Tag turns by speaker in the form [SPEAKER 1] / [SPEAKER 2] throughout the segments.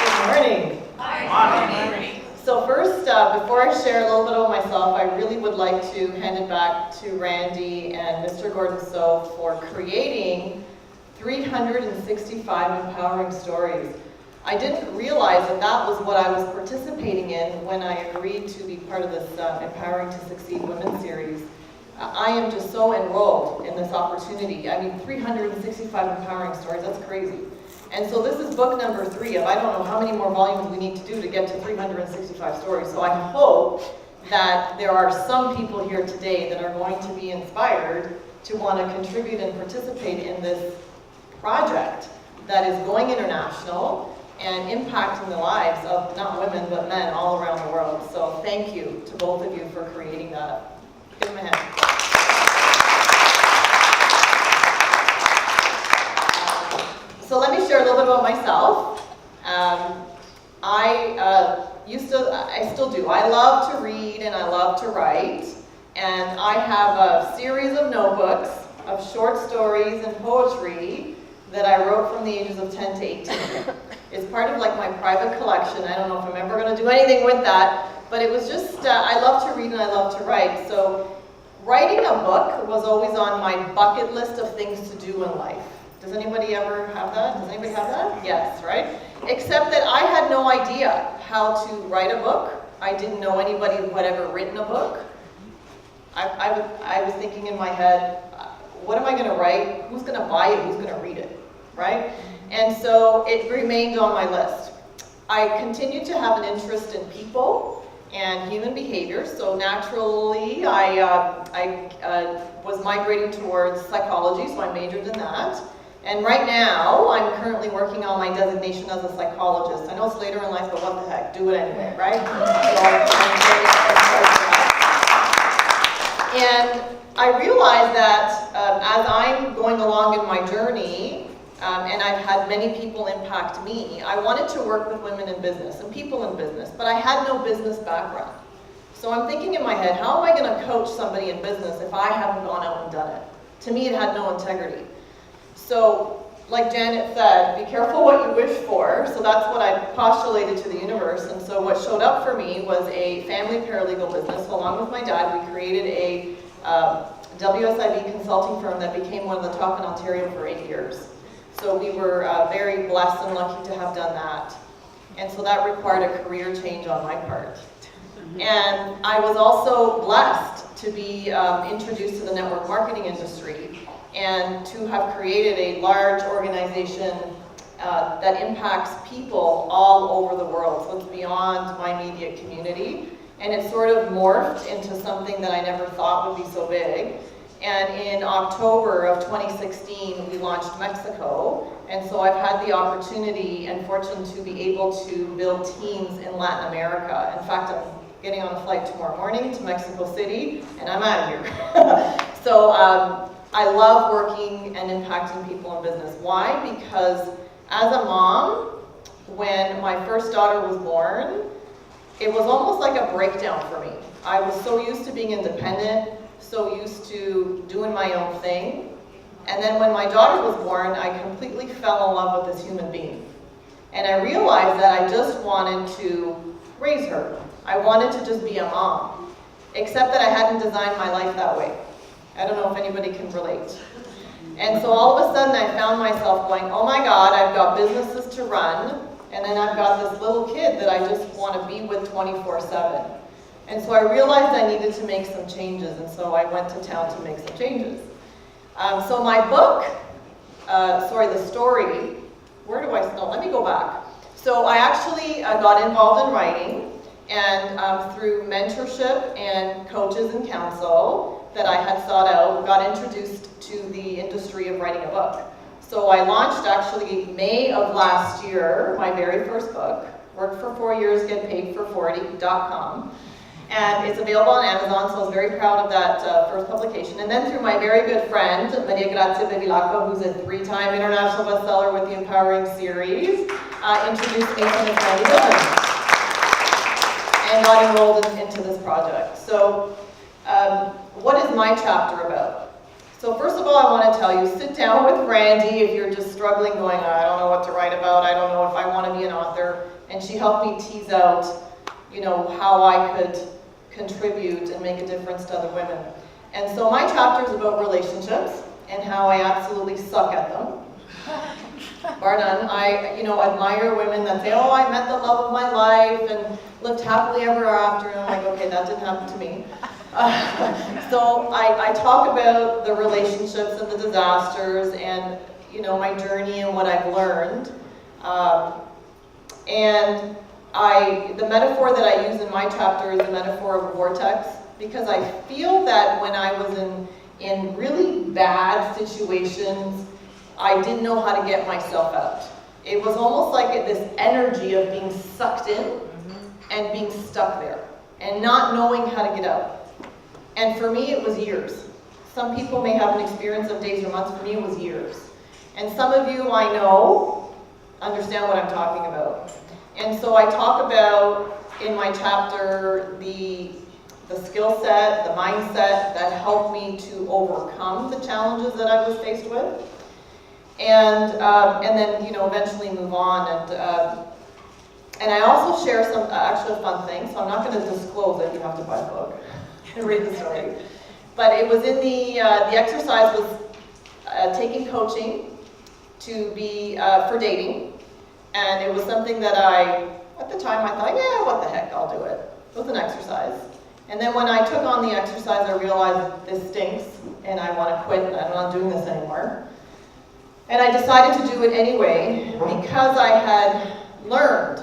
[SPEAKER 1] Good morning.
[SPEAKER 2] Hi. Good morning.
[SPEAKER 1] So first, before I share a little bit about myself, I really would like to hand it back to Randy and Mr. Gordon So for creating 365 empowering stories. I didn't realize that that was what I was participating in when I agreed to be part of this Empowering to Succeed Women series. I am just so enrolled in this opportunity. I mean, 365 empowering stories, that's crazy. And so this is book number 3 of I don't know how many more volumes we need to do to get to 365 stories. So I hope that there are some people here today that are going to be inspired to want to contribute and participate in this project that is going international and impacting the lives of not women but men all around the world. So thank you to both of you for creating that. Give them a hand. So let me share a little bit about myself. I still do. I love to read and I love to write. And I have a series of notebooks of short stories and poetry that I wrote from the ages of 10 to 18. It's part of like my private collection. I don't know if I'm ever going to do anything with that, but it was just, I love to read and I love to write. So writing a book was always on my bucket list of things to do in life. Does anybody ever have that? Does anybody have that? Yes, right? Except that I had no idea how to write a book. I didn't know anybody who had ever written a book. I was thinking in my head, what am I going to write? Who's going to buy it? Who's going to read it? Right? And so it remained on my list. I continued to have an interest in people and human behavior, so naturally I was migrating towards psychology, so I majored in that. And right now, I'm currently working on my designation as a psychologist. I know it's later in life, but what the heck, do it anyway, right? And I realized that as I'm going along in my journey, and I've had many people impact me, I wanted to work with women in business and people in business, but I had no business background. So I'm thinking in my head, how am I going to coach somebody in business if I haven't gone out and done it? To me, it had no integrity. So, like Janet said, be careful what you wish for. So that's what I postulated to the universe. And so what showed up for me was a family paralegal business. So along with my dad, we created a WSIB consulting firm that became one of the top in Ontario for 8 years. So we were very blessed and lucky to have done that. And so that required a career change on my part. And I was also blessed to be introduced to the network marketing industry and to have created a large organization that impacts people all over the world. So it's beyond my immediate community. And it sort of morphed into something that I never thought would be so big. And in October of 2016, we launched Mexico. And so I've had the opportunity and fortune to be able to build teams in Latin America. In fact, I'm getting on a flight tomorrow morning to Mexico City, and I'm out of here. So I love working and impacting people in business. Why? Because as a mom, when my first daughter was born, it was almost like a breakdown for me. I was so used to being independent, so used to doing my own thing. And then when my daughter was born, I completely fell in love with this human being. And I realized that I just wanted to raise her. I wanted to just be a mom, except that I hadn't designed my life that way. I don't know if anybody can relate. And so all of a sudden I found myself going, oh my God, I've got businesses to run, and then I've got this little kid that I just want to be with 24/7. And so I realized I needed to make some changes, and so I went to town to make some changes. So my book, the story, where do I start? Let me go back. So I actually got involved in writing, and through mentorship and coaches and counsel that I had sought out, got introduced to the industry of writing a book. So I launched actually May of last year, my very first book, worked for 4 years, get paid for 40.com. And it's available on Amazon, so I was very proud of that first publication. And then through my very good friend, Maria Grazia Bevilacqua, who's a 3-time international bestseller with the Empowering series, introduced me to Miss Randy Dillon and got enrolled into this project. So what is my chapter about? So first of all, I want to tell you, sit down with Randy if you're just struggling going, I don't know what to write about, I don't know if I want to be an author. and she helped me tease out, you know, how I could contribute and make a difference to other women. And so my chapter is about relationships and how I absolutely suck at them. Bar none. I, you know, admire women that say, oh, I met the love of my life and lived happily ever after. And I'm like, okay, that didn't happen to me. So I talk about the relationships and the disasters and, you know, my journey and what I've learned. And the metaphor that I use in my chapter is the metaphor of a vortex, because I feel that when I was in really bad situations, I didn't know how to get myself out. It was almost like this energy of being sucked in and being stuck there and not knowing how to get out. And for me, it was years. Some people may have an experience of days or months. For me, it was years. And some of you, I know, understand what I'm talking about. And so I talk about, in my chapter, the skill set, the mindset that helped me to overcome the challenges that I was faced with. And then, you know, eventually move on. And I also share some actual fun things, so I'm not going to disclose it. You have to buy the book and read the story. But it was in the exercise was taking coaching to be for dating, and it was something that at the time I thought, yeah, what the heck, I'll do it. It was an exercise. And then when I took on the exercise, I realized this stinks, and I want to quit, and I'm not doing this anymore. And I decided to do it anyway because I had learned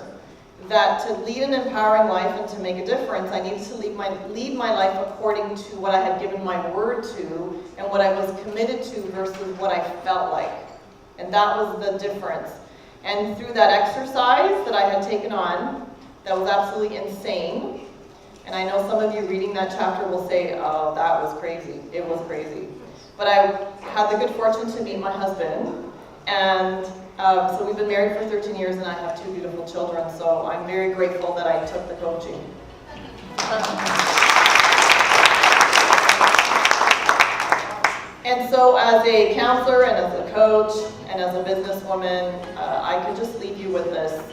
[SPEAKER 1] that to lead an empowering life and to make a difference, I needed to lead my life according to what I had given my word to and what I was committed to versus what I felt like. And that was the difference. And through that exercise that I had taken on, that was absolutely insane. And I know some of you reading that chapter will say, oh, that was crazy. It was crazy. But I had the good fortune to meet my husband, and so we've been married for 13 years, and I have 2 beautiful children, so I'm very grateful that I took the coaching. And so as a counselor and as a coach and as a businesswoman, I could just leave you with this.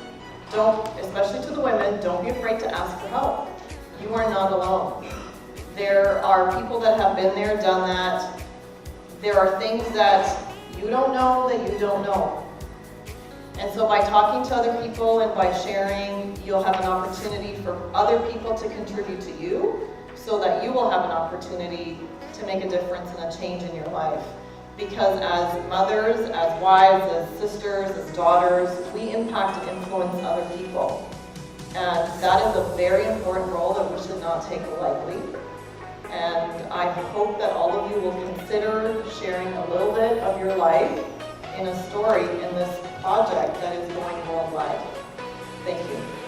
[SPEAKER 1] Don't, especially to the women, don't be afraid to ask for help. You are not alone. There are people that have been there, done that. There are things that you don't know that you don't know. And so by talking to other people and by sharing, you'll have an opportunity for other people to contribute to you so that you will have an opportunity to make a difference and a change in your life. Because as mothers, as wives, as sisters, as daughters, we impact and influence other people. And that is a very important role that we should not take lightly. And I hope that all of you will consider sharing a little bit of your life in a story in this project that is going worldwide. Thank you.